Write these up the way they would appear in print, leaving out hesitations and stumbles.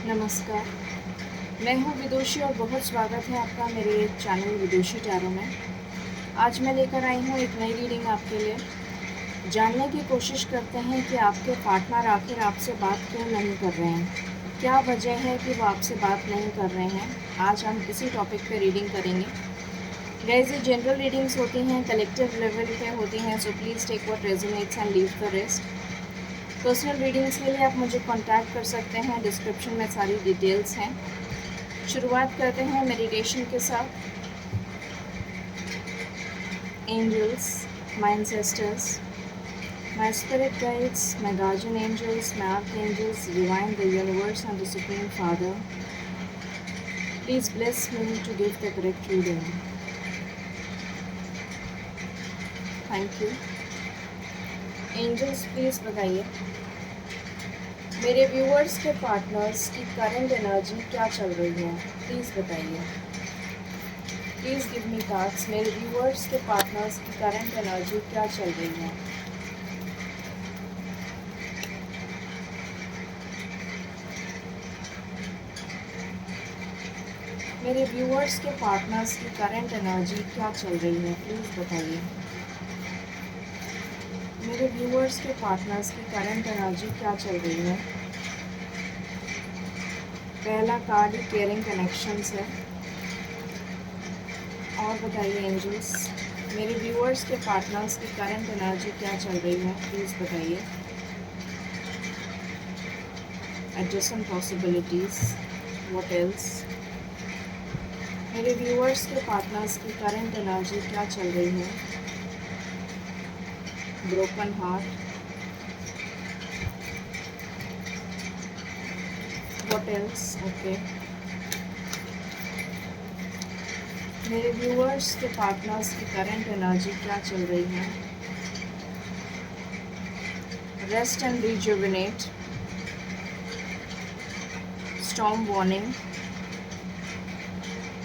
नमस्कार, मैं हूँ विदुषी और बहुत स्वागत है आपका मेरे चैनल विदुषी टैरो में। आज मैं लेकर आई हूँ एक नई रीडिंग आपके लिए। जानने की कोशिश करते हैं कि आपके पार्टनर आखिर आपसे बात क्यों नहीं कर रहे हैं, क्या वजह है कि वो आपसे बात नहीं कर रहे हैं। आज हम इसी टॉपिक पे रीडिंग करेंगे। गाइस, ये जनरल रीडिंग्स होती हैं, कलेक्टिव लेवल पे होती हैं, so please take what resonates and leave the rest. Personal readings के लिए आप मुझे कांटेक्ट कर सकते हैं, डिस्क्रिप्शन में सारी डिटेल्स हैं। शुरुआत करते हैं मेडिटेशन के साथ। Angels, my ancestors, my spirit guides, my guardian angels, my archangels, divine, the universe and the supreme father, please bless me to give the correct reading. Thank you. Angels, please बताइए मेरे viewers के partners की current energy क्या चल रही है, please बताइए। Please give me cards. मेरे व्यूअर्स के पार्टनर्स की करंट एनर्जी क्या चल रही है। मेरे व्यूअर्स के पार्टनर्स की करंट एनर्जी क्या चल रही है, प्लीज़ बताइए। मेरे व्यूअर्स के पार्टनर्स की करंट एनर्जी क्या चल रही है। पहला कार्ड केयरिंग कनेक्शंस है। और बताइए एंजल्स, मेरे व्यूअर्स के पार्टनर्स की करंट एनर्जी क्या चल रही है, प्लीज़ बताइए। Adjustment possibilities, what else. मेरे व्यूअर्स के पार्टनर्स की करंट एनर्जी क्या चल रही है। Broken heart, what else. Okay, मेरे व्यूअर्स के पार्टनर्स की करंट एनर्जी क्या चल रही है। Rest and rejuvenate, storm warning,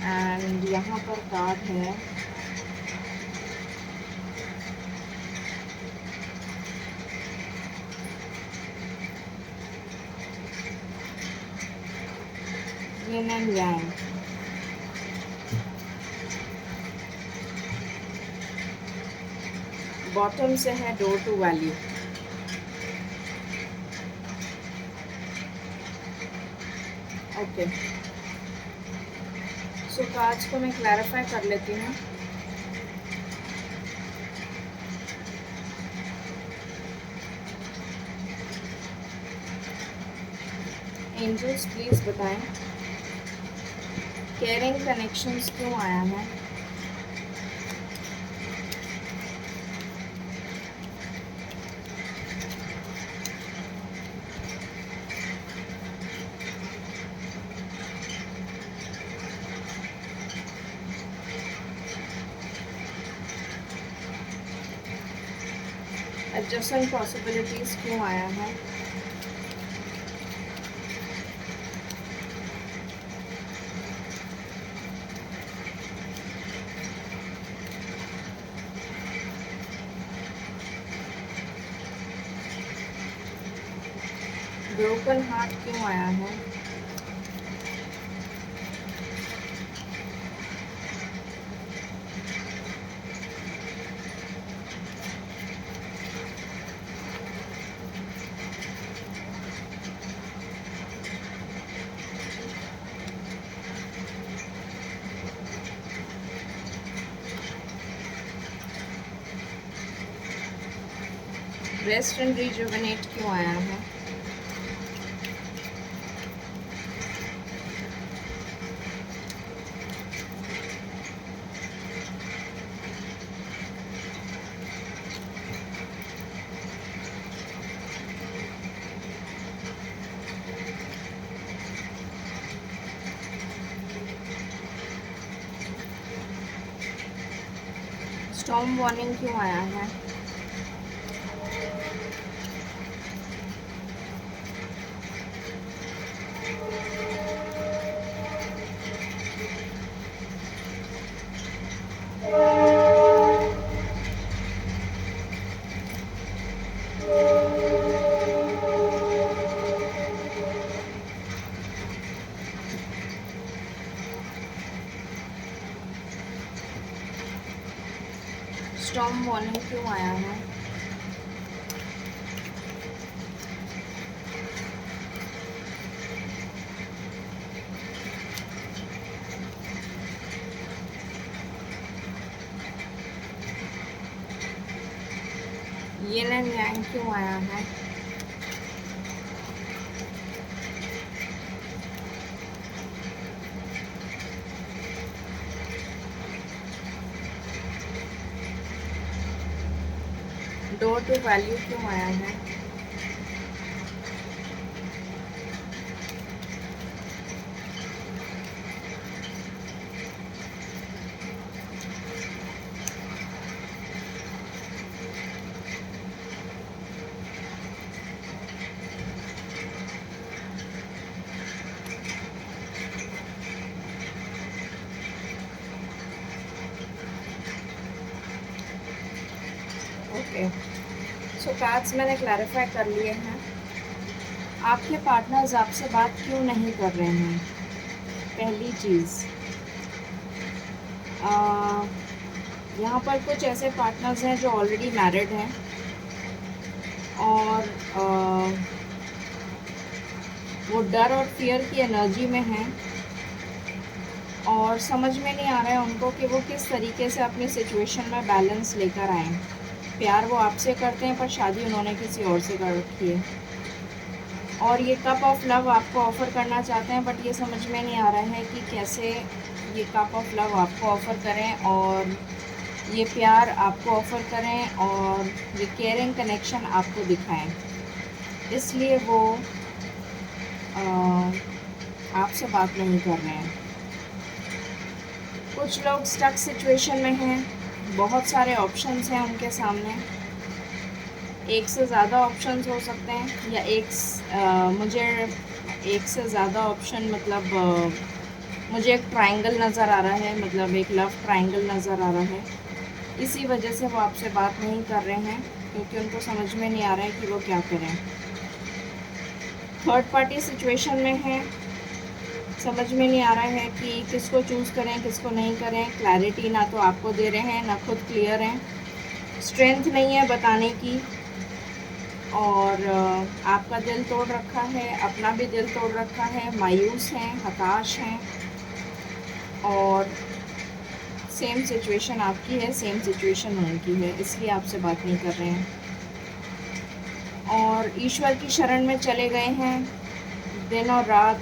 and यहाँ पर कार्ड है यिन एंड यांग। बॉटम से है door to value. Okay, so cards को मैं क्लैरिफाई कर लेती हूँ। एंजल्स, प्लीज़ बताएं केयरिंग कनेक्शंस क्यों आया है। एडजस्टमेंट पॉसिबिलिटीज़ क्यों आया है। ब्रोकन हार्ट क्यों आया है। रेस्ट एंड रिजुविनेट क्यों आया है। स्टॉर्म वार्निंग क्यों आया है। स्टॉर्म वार्निंग क्यों आया है? यिन एंड यांग क्यों आया है? डोर टू वैल्यू क्यों आया है? ओके, सो कार्ड्स मैंने क्लैरिफाई कर लिए हैं। आपके पार्टनर्स आपसे बात क्यों नहीं कर रहे हैं? पहली चीज़, यहाँ पर कुछ ऐसे पार्टनर्स हैं जो ऑलरेडी मैरिड हैं और वो डर और फियर की एनर्जी में हैं और समझ में नहीं आ रहा है उनको कि वो किस तरीके से अपनी सिचुएशन में बैलेंस लेकर आएँ। प्यार वो आपसे करते हैं पर शादी उन्होंने किसी और से कर रखी है और ये कप ऑफ लव आपको ऑफ़र करना चाहते हैं, बट ये समझ में नहीं आ रहा है कि कैसे ये कप ऑफ लव आपको ऑफ़र करें और ये प्यार आपको ऑफ़र करें और ये केयरिंग कनेक्शन आपको दिखाएं। इसलिए वो आपसे बात नहीं कर रहे हैं। कुछ लोग स्टक सिचुएशन में हैं, बहुत सारे ऑप्शंस हैं उनके सामने, एक से ज़्यादा ऑप्शंस हो सकते हैं या मुझे एक से ज़्यादा ऑप्शन मतलब मुझे एक ट्रायंगल नज़र आ रहा है, मतलब एक लव ट्रायंगल नज़र आ रहा है। इसी वजह से वो आपसे बात नहीं कर रहे हैं क्योंकि उनको समझ में नहीं आ रहा है कि वो क्या करें। थर्ड पार्टी सिचुएशन में है, समझ में नहीं आ रहा है कि किसको चूज़ करें किसको नहीं करें। क्लैरिटी ना तो आपको दे रहे हैं ना खुद क्लियर हैं, स्ट्रेंथ नहीं है बताने की और आपका दिल तोड़ रखा है, अपना भी दिल तोड़ रखा है, मायूस हैं, हताश हैं और सेम सिचुएशन आपकी है, सेम सिचुएशन उनकी है, इसलिए आपसे बात नहीं कर रहे हैं और ईश्वर की शरण में चले गए हैं। दिन और रात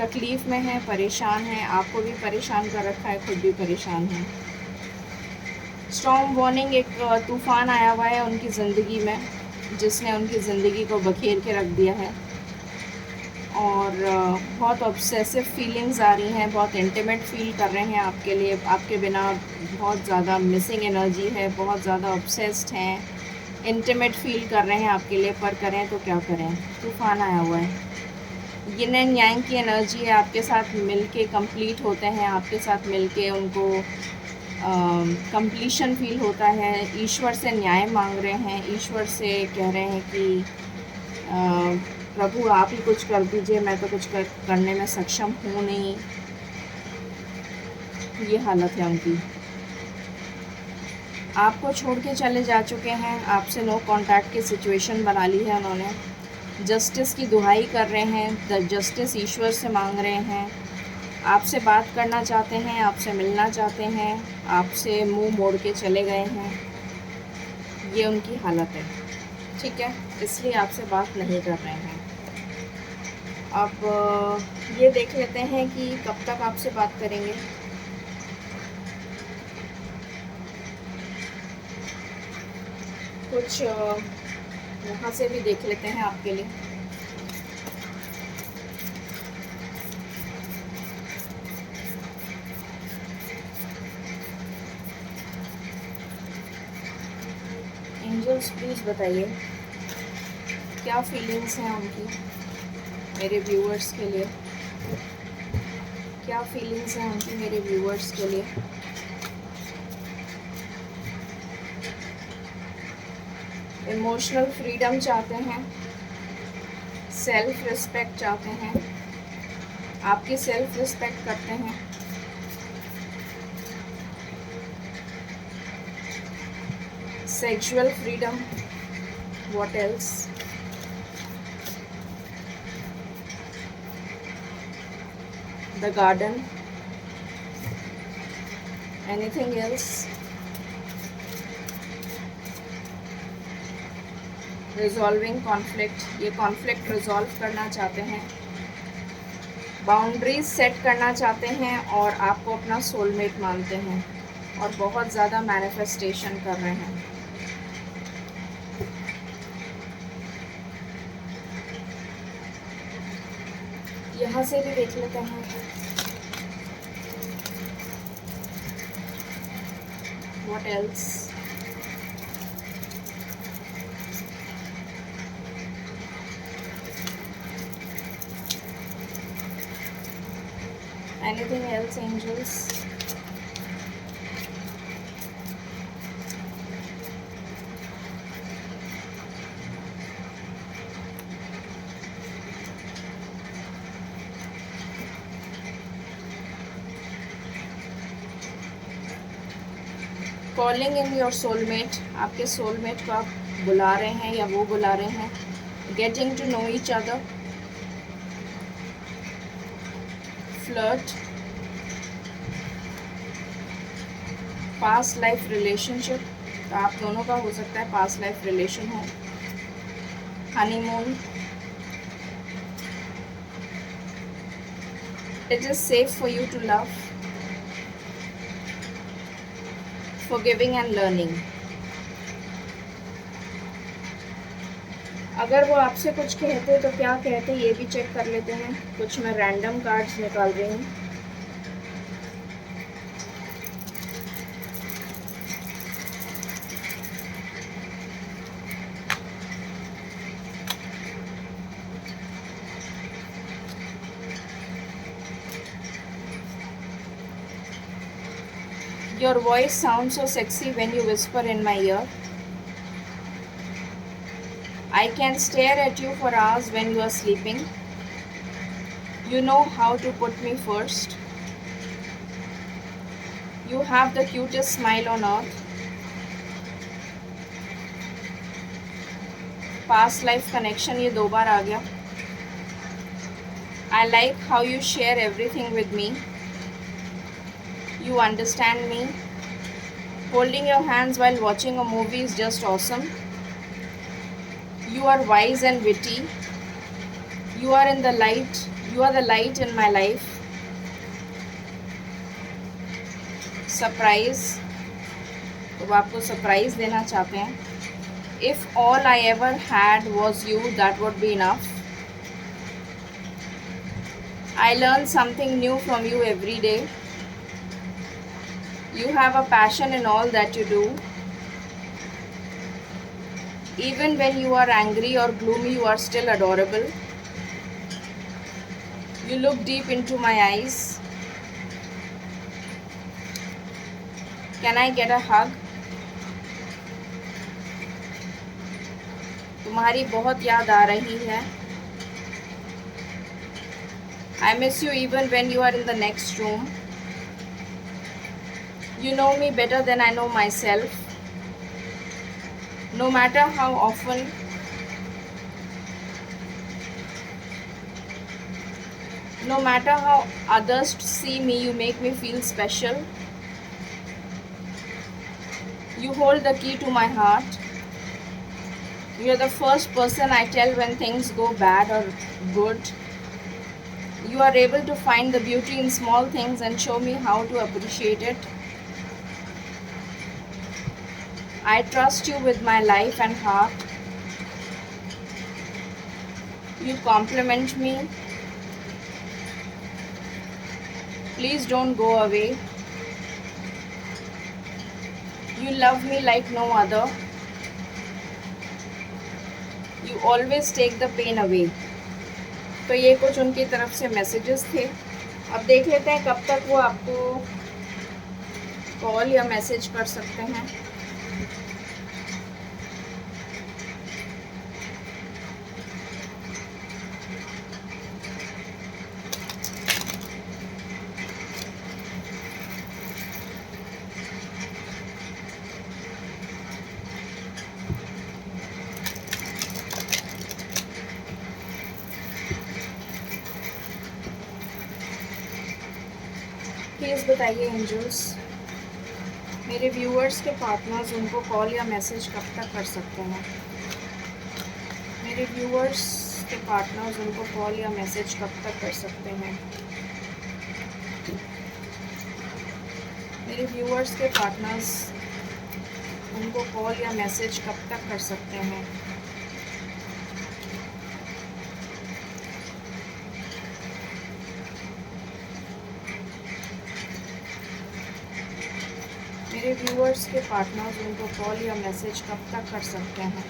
तकलीफ़ में हैं, परेशान हैं, आपको भी परेशान कर रखा है, खुद भी परेशान हैं। स्टॉर्म वार्निंग, एक तूफ़ान आया हुआ है उनकी ज़िंदगी में जिसने उनकी ज़िंदगी को बखेर के रख दिया है और बहुत ऑब्सेसिव फीलिंग्स आ रही हैं, बहुत इंटीमेट फील कर रहे हैं आपके लिए, आपके बिना बहुत ज़्यादा मिसिंग एनर्जी है, बहुत ज़्यादा ऑब्सेस्ड हैं, इंटीमेट फील कर रहे हैं आपके लिए, पर करें तो क्या करें, तूफ़ान आया हुआ है। यिन एंड यांग की एनर्जी है, आपके साथ मिलके कंप्लीट होते हैं, आपके साथ मिलके उनको कंप्लीशन फील होता है। ईश्वर से न्याय मांग रहे हैं, ईश्वर से कह रहे हैं कि प्रभु आप ही कुछ कर दीजिए, मैं तो कुछ करने में सक्षम हूँ नहीं। ये हालत है उनकी, आपको छोड़ के चले जा चुके हैं, आपसे नो कांटेक्ट की सिचुएशन बना ली है उन्होंने। जस्टिस की दुहाई कर रहे हैं, जस्टिस ईश्वर से मांग रहे हैं, आपसे बात करना चाहते हैं, आपसे मिलना चाहते हैं, आपसे मुंह मोड़ के चले गए हैं। ये उनकी हालत है, ठीक है, इसलिए आपसे बात नहीं कर रहे हैं। अब ये देख लेते हैं कि कब तक आपसे बात करेंगे। कुछ यहाँ से भी देख लेते हैं आपके लिए। एंजल्स प्लीज़ बताइए क्या फीलिंग्स हैं उनकी मेरे व्यूअर्स के लिए, क्या फीलिंग्स हैं उनकी मेरे व्यूअर्स के लिए। इमोशनल फ्रीडम चाहते हैं, सेल्फ रिस्पेक्ट चाहते हैं, आपकी सेल्फ रिस्पेक्ट करते हैं, sexual freedom. What else? The garden. Anything else? Resolving conflict. ये conflict resolve करना चाहते हैं, बाउंड्रीज सेट करना चाहते हैं और आपको अपना सोलमेट मानते हैं और बहुत ज़्यादा मैनिफेस्टेशन कर रहे हैं। यहाँ से भी देख लेते हैं। What else? Anything else, angels? Calling in your soulmate. आपके सोलमेट को आप बुला रहे हैं या वो बुला रहे हैं। Getting to know each other. Flirt. Past life relationship. तो आप दोनों का हो सकता है पास्ट लाइफ रिलेशन हो। Honeymoon. It is safe for you to love. forgiving and learning। अगर वो आपसे कुछ कहते तो क्या कहते ये भी चेक कर लेते हैं। कुछ मैं रैंडम कार्ड्स निकाल रही हूँ। Your voice sounds so sexy when you whisper in my ear. I can stare at you for hours when you are sleeping. You know how to put me first. You have the cutest smile on earth. Past life connection ये 2 बार आ गया। I like how you share everything with me. You understand me. Holding your hands while watching a movie is just awesome. You are wise and witty. You are in the light. You are the light in my life. Surprise. तो वो आपको surprise देना चाहते हैं। If all I ever had was you, that would be enough. I learn something new from you every day. You have a passion in all that you do. Even when you are angry or gloomy, you are still adorable. You look deep into my eyes. Can I get a hug? तुम्हारी बहुत याद आ रही है। I miss you even when you are in the next room. You know me better than I know myself. No matter how often, no matter how others see me, you make me feel special. You hold the key to my heart. You are the first person I tell when things go bad or good. You are able to find the beauty in small things and show me how to appreciate it. I trust you with my life and heart. You compliment me. Please don't go away. You love me like no other. You always take the pain away. तो ये कुछ उनकी तरफ से messages थे। अब देख लेते हैं कब तक वो आपको कॉल या मैसेज कर सकते हैं। प्लीज़ बताइए एंजल्स, मेरे व्यूअर्स के पार्टनर्स उनको कॉल या मैसेज कब तक कर सकते हैं? मेरे व्यूअर्स के पार्टनर्स उनको कॉल या मैसेज कब तक कर सकते हैं? मेरे व्यूअर्स के पार्टनर्स उनको कॉल या मैसेज कब तक कर सकते हैं? मेरे व्यूअर्स के पार्टनर्स उनको कॉल या मैसेज कब तक कर सकते हैं?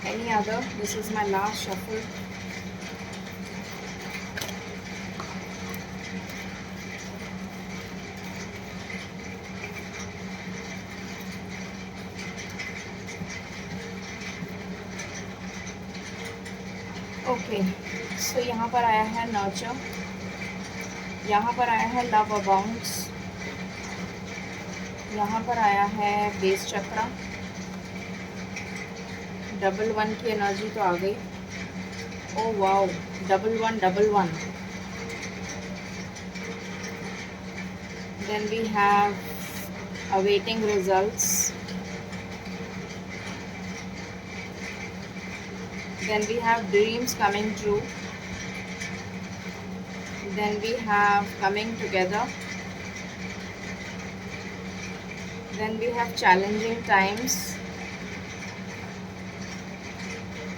Any other? This is my last shuffle. Okay, so यहाँ पर आया है नर्चर, यहाँ पर आया है लव अबाउंड्स, यहाँ पर आया है बेस चक्रा, डबल वन की एनर्जी तो आ गई। Oh wow, double one. Then we have awaiting results, then we have dreams coming true, then we have coming together, then we have challenging times,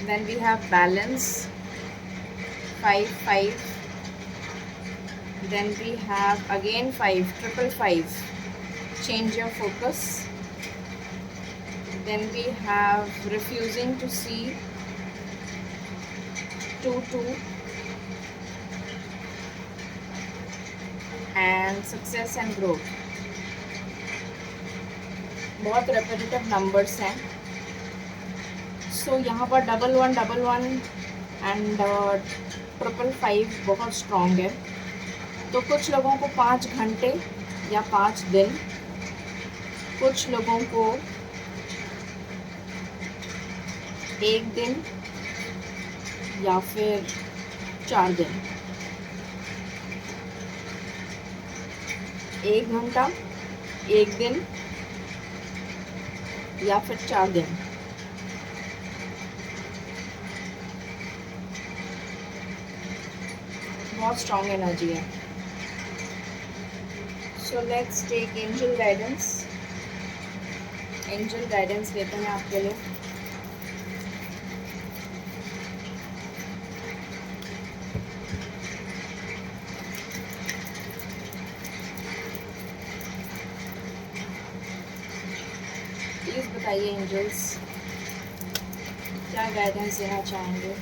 then we have balance, 5 then we have again 5 change your focus, then we have refusing to see, 2 and success and growth। बहुत repetitive numbers हैं। सो यहाँ पर double one and 555 बहुत strong है। तो कुछ लोगों को 5 घंटे या 5 दिन, कुछ लोगों को 1 दिन या फिर 4 दिन, 1 घंटा, 1 दिन या फिर 4 दिन। बहुत स्ट्रॉन्ग एनर्जी है। So let's take angel guidance. Angel guidance लेते हैं आपके लिए। प्लीज़ बताइए एंजल्स क्या गाइडेंस देना चाहेंगे।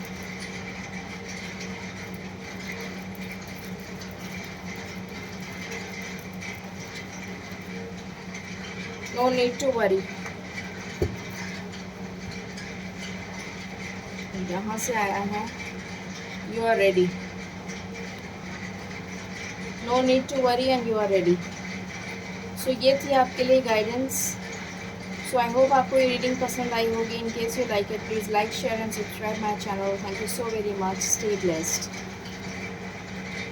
No need to worry. यहाँ से आया है you are ready. No need to worry and you are ready. So ये थी आपके लिए गाइडेंस। सो आई होप आपको ये रीडिंग पसंद आई होगी। In case you like it, please like, share and subscribe my channel. Thank you so very much. Stay blessed.